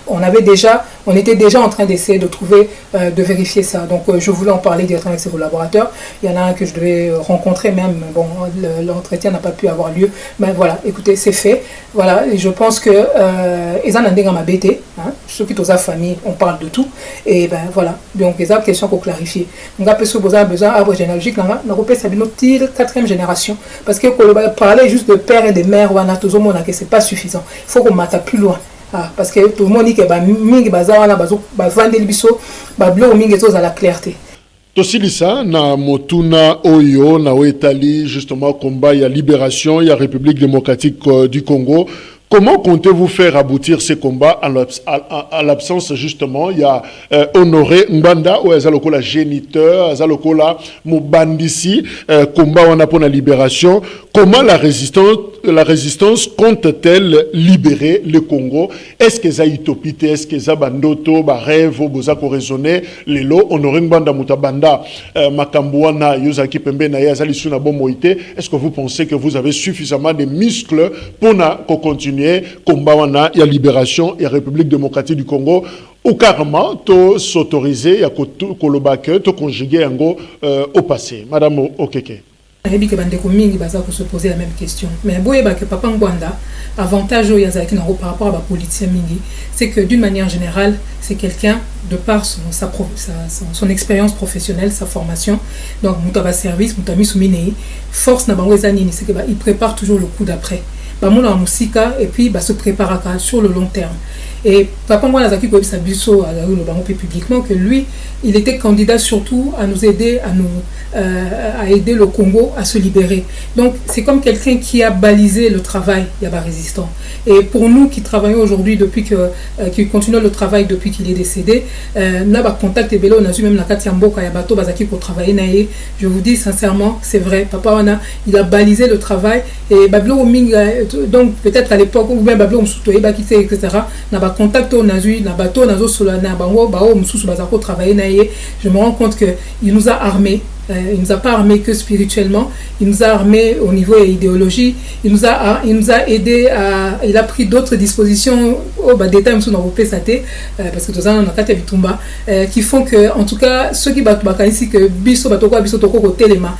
On était déjà en train d'essayer de trouver, de vérifier ça. Donc je voulais en parler directement avec ses collaborateurs. Il y en a un que je devais rencontrer même, bon l'entretien n'a pas pu avoir lieu, mais voilà, écoutez, c'est fait. Voilà, et je pense que Ezan Andega m'a bêté, ceux qui sont famille, on parle de tout, et ben voilà, donc les questions pour clarifier. On a besoin d'arbre généalogique, on a repéré sa binotile 4e génération, parce que parler juste de père et de mère, que c'est pas suffisant, il faut qu'on mette plus loin. Parce que tout le monde dit que mingi bazawana bavandeli biso bablo mingi à la clarté. Tosilisa na motuna oyo na wetali justement combat ya libération ya République démocratique du Congo. Comment comptez-vous faire aboutir ces combats à l'absence justement? Il y a Honoré Mbanda ou Azalokola géniteur, Azalokola Mubandisi, combat on a pour la libération. Comment la résistance compte-t-elle libérer le Congo? Est-ce que ça utopite? Est-ce que ça bandoto, rêve, bozako raisonner? Lelo Honoré Mbanda Mutabanda, Makambuana, Yozaki Pembe na Yazali Suna Bomoite. Est-ce que vous pensez que vous avez suffisamment de muscles pour continuer combat wana ya libération et République démocratique du Congo ou carrément to s'autoriser à kolobake to conjuguer yango au passé? Madame Okeke. Que bandeko mingi baza ko se poser la même question, mais boye ba que papa Ngwanda avantage yazaki na par rapport à ba politicien mingi, c'est que d'une manière générale, c'est quelqu'un de par son expérience professionnelle, sa formation, donc mutaba service mutami souminei force na bango ezanini, c'est que il prépare toujours le coup d'après. Bamona musika et puis se prépare sur le long terme. Et papa moi Nazaki Kobisa Biso a publiquement que lui, il était candidat surtout à nous aider, à aider le Congo à se libérer. Donc c'est comme quelqu'un qui a balisé le travail, il y a résistant. Et pour nous qui travaillons aujourd'hui qui continuons le travail depuis qu'il est décédé, n'a pas contact et bello, on a vu même la Katiamboka ya bato bazaki pour travailler naïe. Je vous dis sincèrement, c'est vrai, papa il a balisé le travail et Bablo donc peut-être à l'époque où même Bablo Msutoye Bakite etc. n'a pas contact on a vu na bato na zo solana bango bao Msusu bazako travailler naïe. Je me rends compte que il nous a armés. Il ne nous a pas armés que spirituellement, il nous a armés au niveau de l'idéologie, il nous a aidé il a pris d'autres dispositions au détail parce que tout ça on a quatre vitumba qui font que en tout cas ceux qui battent ici que biso batoko biso toko ko telema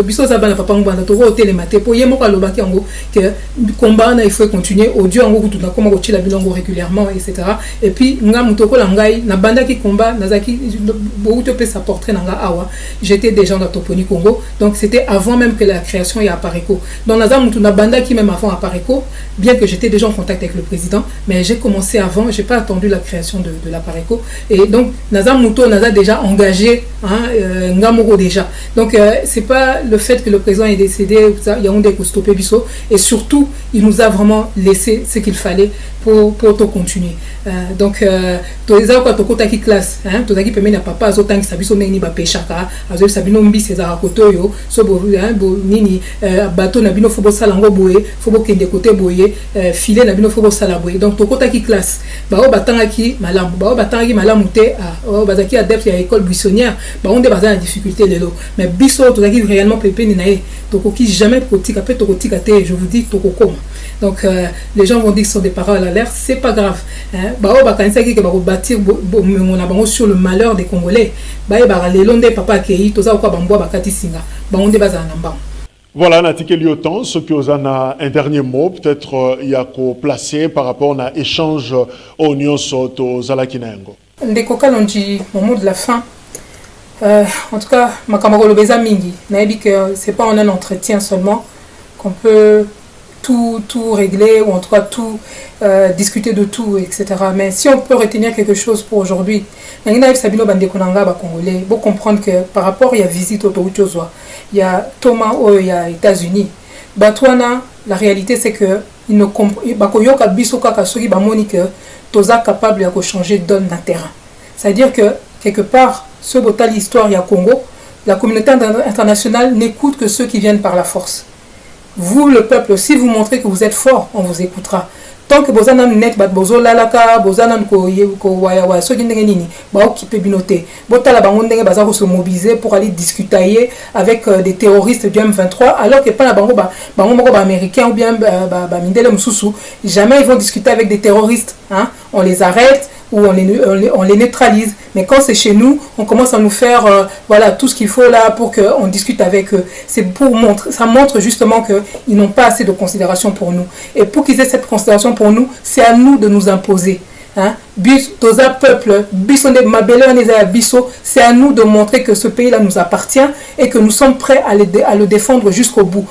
biso ça bana papa ngwana toko telema te po yemo ka lobaki ngo que combat il faut continuer audio ngo tout na comment ko chila bilongo régulièrement etc. Et puis nga mutoko la ngai na banda qui combat nazaki beaucoup te sa portrait nga awa. J'étais déjà dans Toponi Congo, donc c'était avant même que la création y a Apareco. Dans Nazam Banda qui même avant Apareco, bien que j'étais déjà en contact avec le président, mais j'ai commencé avant, j'ai pas attendu la création de l'Apareco. Et donc Nazam Mouto Naza déjà engagé, Ngamoro déjà. Donc c'est pas le fait que le président est décédé, il y a un des stopper Bisso, et surtout il nous a vraiment laissé ce qu'il fallait pour tout continuer. Donc tous les autres quand tu classe, tous les qui permettent à papa autant que ça biso neni ba pechaka azo sabino mbi César Kotoyo so bo nini bateau na bino fobo sala ngo boye fobo kende côté boye filet na bino fobo sala boye. donc tokota ki classe bao batanga ki malamu te ah bazaki adepte ya école buissonnière ba onde bazana difficulté lelo mais biso tozaki réellement pépé na ye tokoki jamais kotika pe tokotika te je vous dis tokokoma donc les gens vont dire que ce sont des paroles à l'air c'est pas grave hein bao bakanisa ki ke ba ko bâtir mona bango sur le malheur des Congolais ba ba lelo nde papa akei toza ko bamboa bakati singa ba onde bazana namba. Voilà, Natike Lyotan, ce que vous en a un dernier mot, peut-être il y a qu'au placer par rapport à l'échange au Nyon Soto Zalakinengo. Ndeko Kalonji, au mot de la fin, en tout cas, Makamagolo Beza Mingi, n'a dit que c'est pas en un entretien seulement qu'on peut tout régler ou en tout cas tout discuter de tout, etc. Mais si on peut retenir quelque chose pour aujourd'hui, il faut comprendre que par rapport à la visite au Toutozwa, il y a Thomas il y a États-Unis. Batouana, la réalité c'est que il ne comprend capable de changer donne d'un terrain. C'est-à-dire que quelque part, ce botal l'histoire il y a Congo, la communauté internationale n'écoute que ceux qui viennent par la force. Vous, le peuple, si vous montrez que vous êtes fort, on vous écoutera. Tant que vous avez net, vous avez lalaka, vous avez se mobiliser pour aller discuter avec des terroristes du M23, alors que pas la américain ou bien jamais ils vont discuter avec des terroristes. Hein? On les arrête ou on les neutralise. Mais quand c'est chez nous, on commence à nous faire voilà, tout ce qu'il faut là pour qu'on discute avec eux. C'est pour montrer, ça montre justement qu'ils n'ont pas assez de considération pour nous. Et pour qu'ils aient cette considération pour nous, c'est à nous de nous imposer. Hein? Peuple, c'est à nous de montrer que ce pays-là nous appartient et que nous sommes prêts à le défendre jusqu'au bout.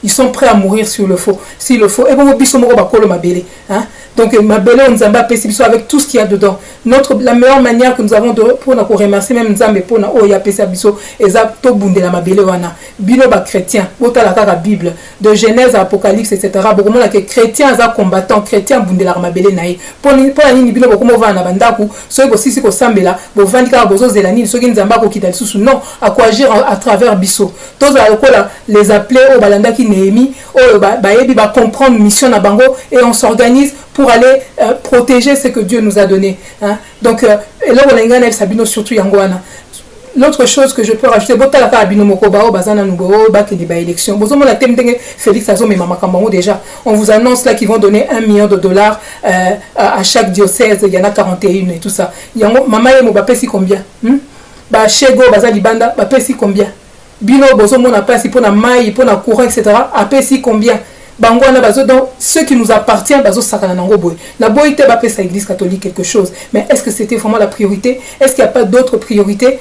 Ils sont prêts à mourir s'il le faut. Et hein? Donc, avec tout ce qu'il y a dedans. La meilleure manière que nous avons pour nous remercier même Nzambe pour nous chrétien, la Bible, de Genèse à Apocalypse, etc. Beaucoup de chrétiens combattants, chrétiens bundela mabele naï. Pour la nini bino beaucoup va na bandaku, ceux qui sont sambela, bo vandika bozo zelani, ceux qui nzamba ko kidal sous non, à quoi agir à travers biso. Tous les appeler au balanda qui Néhémie, au baebi va comprendre mission na bango et on s'organise pour aller protéger ce que Dieu nous a donné. Hein? Donc, là, on a une sabino surtout yangoana. L'autre chose que je peux rajouter, Félix Azo, mais déjà, on vous annonce là qu'ils vont donner $1 million à chaque diocèse. Il y en a 41 et tout ça. Maman et si combien? Chego, Bazalibanda, si combien? Bino, Bozo, mon appasi pour la maille, pour la courant, etc. Si combien? Donc, ce qui nous appartient, la boïté va faire l'église catholique quelque chose. Mais est-ce que c'était vraiment la priorité? Est-ce qu'il n'y a pas d'autres priorités?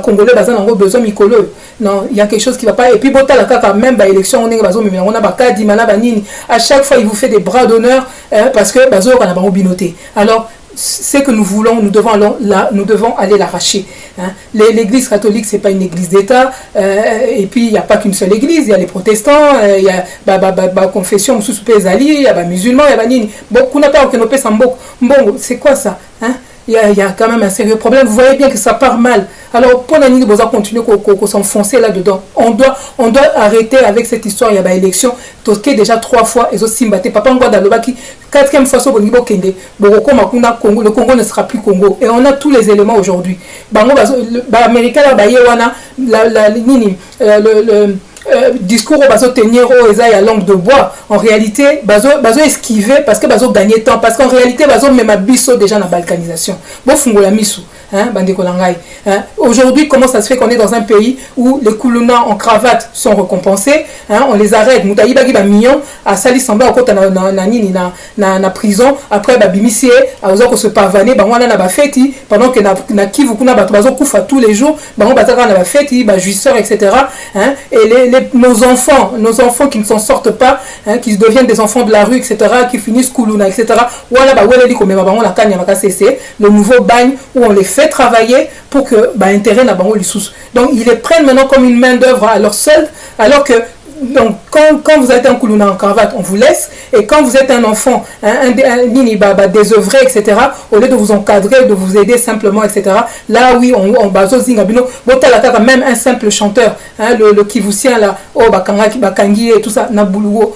Congolais, besoin de non, il y a quelque chose qui ne va pas. Et puis, même l'élection, à chaque fois, il vous fait des bras d'honneur parce que alors, ce que nous voulons, nous devons aller l'arracher. Hein. L'église catholique, c'est pas une église d'État. Et puis, il n'y a pas qu'une seule église. Il y a les protestants, il y a la confession, il y a les musulmans, il y a les nini. Bon, c'est quoi ça? Hein? Il y a quand même un sérieux problème. Vous voyez bien que ça part mal. Alors, pour la Nini, vous allez continuer à s'enfoncer là-dedans. On doit arrêter avec cette histoire. Il y a une élection. Toské déjà 3 fois. Et aussi, Papa Ngwadalobaki, 4e fois, le Congo ne sera plus Congo. Et on a tous les éléments aujourd'hui. Américain, discours au bazo tenir au eza ya langue de bois en réalité bazo esquiver parce que bazo gagner temps parce qu'en réalité bazo même biso déjà na balkanisation bo fungola misu hein bandeko langai hein aujourd'hui comment ça se fait qu'on est dans un pays où les koulouna en cravate sont récompensés hein on les arrête mutayi bagi ba million à sali samba okota na prison après ba bimisie azo ko se pavaner ba wana na ba feti pendant que na kivu kuna bazo kufa tous les jours ba bataka na ba feti ba jouisseur etc hein et nos enfants qui ne s'en sortent pas, hein, qui deviennent des enfants de la rue, etc., qui finissent Koulouna, etc. Voilà, le nouveau bagne où on les fait travailler pour que intérêt n'a pas. Donc ils les prennent maintenant comme une main d'œuvre à leur solde, alors que donc, quand vous êtes un koulouna en cravate, on vous laisse. Et quand vous êtes un enfant, un désœuvré, etc., au lieu de vous encadrer, de vous aider simplement, etc., là, oui, on bazo zingabino. Même un simple chanteur, le Kivousien, là, oh, Bakangi et tout ça, Nabuluo,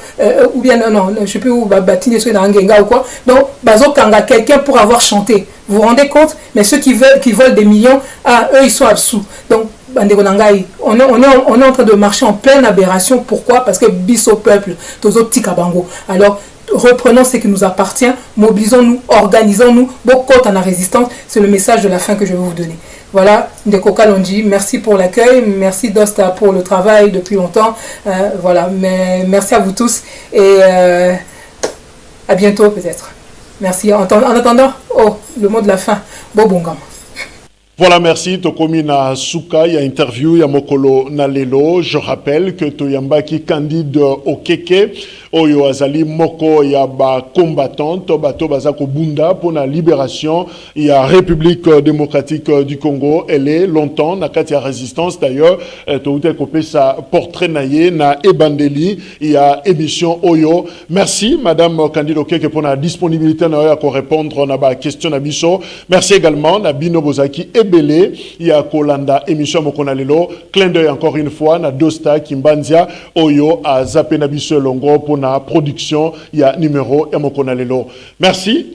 ou bien, non, je ne sais plus où, Batine, ou quoi. Donc, bazo Kanga, quelqu'un pour avoir chanté. Vous vous rendez compte? Mais ceux qui volent des millions, eux, ils sont absous. Donc, on est en train de marcher en pleine aberration. Pourquoi? Parce que bis au peuple, tozo tikabango. Alors, reprenons ce qui nous appartient, mobilisons-nous, organisons-nous, beaucoup en la résistance. C'est le message de la fin que je vais vous donner. Voilà, Ndeko Kalonji, merci pour l'accueil, merci Dosta pour le travail depuis longtemps. Voilà, mais merci à vous tous et à bientôt peut-être. Merci. En attendant, le mot de la fin. Bobongam. Voilà, merci. Tokomina Souka, il y a interview, il y a Mokolo Nalelo. Je rappelle que Toyamba qui candide au Keke, Oyo Azali Moko, il y a combattante, Bato Bazako Bunda pour la libération. Il y a République démocratique du Congo. Elle est longtemps, Nakati a résistance d'ailleurs. Toute Kopé sa portrait naïe, na Ebandeli. Il y a émission Oyo. Merci, Madame Candide au Keke pour la disponibilité pour répondre à la question Nabiso. Merci également, Nabino Bozaki Ebele. Il y a Kolanda, émission Mokonalelo. Clin d'œil encore une fois, na Dosta Kimbanzia, Oyo, à Zapé Nabiso Longo pour la production. Il y a numéro Mokonalelo. Merci.